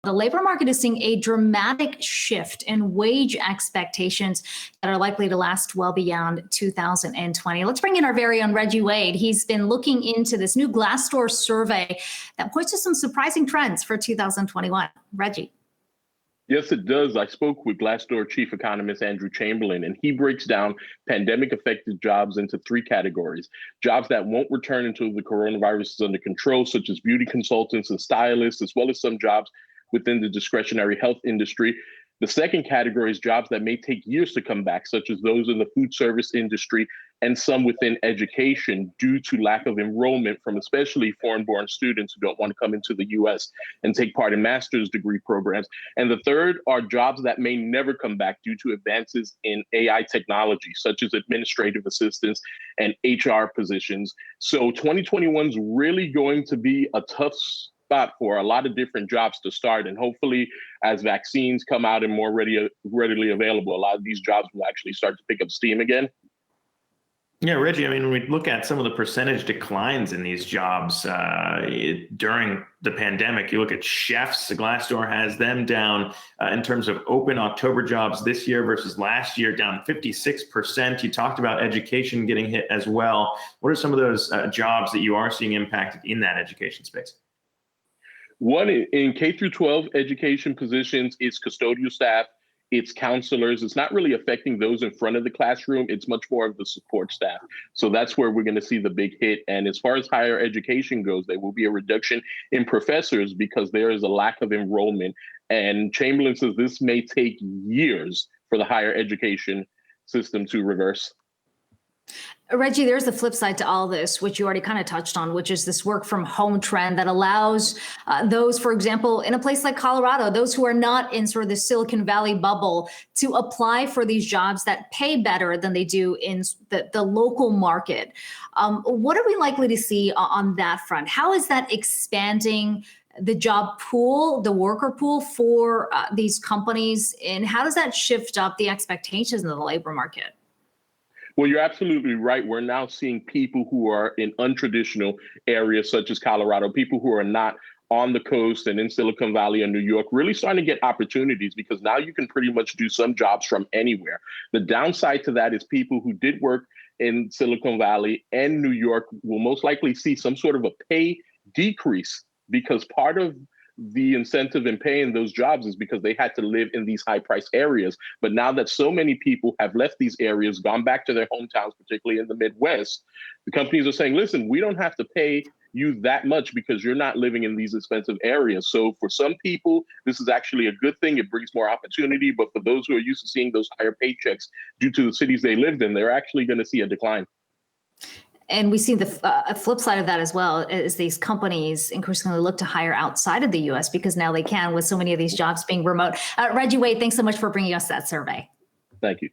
The labor market is seeing a dramatic shift in wage expectations that are likely to last well beyond 2020. Let's bring in our very own Reggie Wade. He's been looking into this new Glassdoor survey that points to some surprising trends for 2021. Reggie. Yes, it does. I spoke with Glassdoor chief economist Andrew Chamberlain, and he breaks down pandemic-affected jobs into three categories. Jobs that won't return until the coronavirus is under control, such as beauty consultants and stylists, as well as some jobs within the discretionary health industry. The second category is jobs that may take years to come back, such as those in the food service industry and some within education due to lack of enrollment from especially foreign-born students who don't want to come into the U.S. and take part in master's degree programs. And the third are jobs that may never come back due to advances in AI technology, such as administrative assistants and HR positions. So 2021 is really going to be a tough spot for a lot of different jobs to start. And hopefully, as vaccines come out and more readily available, a lot of these jobs will actually start to pick up steam again. Yeah, Reggie, I mean, when we look at some of the percentage declines in these jobs during the pandemic, you look at chefs, Glassdoor has them down in terms of open October jobs this year versus last year, down 56%. You talked about education getting hit as well. What are some of those jobs that you are seeing impacted in that education space? One, in K through 12 education positions, it's custodial staff, it's counselors. It's not really affecting those in front of the classroom. It's much more of the support staff. So that's where we're going to see the big hit. And as far as higher education goes, there will be a reduction in professors because there is a lack of enrollment. And Chamberlain says this may take years for the higher education system to reverse. Reggie, there's the flip side to all this, which you already kind of touched on, which is this work from home trend that allows those, for example, in a place like Colorado, those who are not in sort of the Silicon Valley bubble to apply for these jobs that pay better than they do in the local market. What are we likely to see on that front? How is that expanding the job pool, the worker pool for these companies? And how does that shift up the expectations of the labor market? Well, you're absolutely right. We're now seeing people who are in untraditional areas such as Colorado, people who are not on the coast and in Silicon Valley and New York, really starting to get opportunities because now you can pretty much do some jobs from anywhere. The downside to that is people who did work in Silicon Valley and New York will most likely see some sort of a pay decrease because part of the incentive in paying those jobs is because they had to live in these high price areas. But now that so many people have left these areas, gone back to their hometowns, particularly in the Midwest, the companies are saying, listen, we don't have to pay you that much because you're not living in these expensive areas. So for some people, this is actually a good thing. It brings more opportunity. But for those who are used to seeing those higher paychecks due to the cities they lived in, they're actually going to see a decline. And we see the flip side of that as well, is these companies increasingly look to hire outside of the U.S. because now they can with so many of these jobs being remote. Reggie Wade, thanks so much for bringing us that survey. Thank you.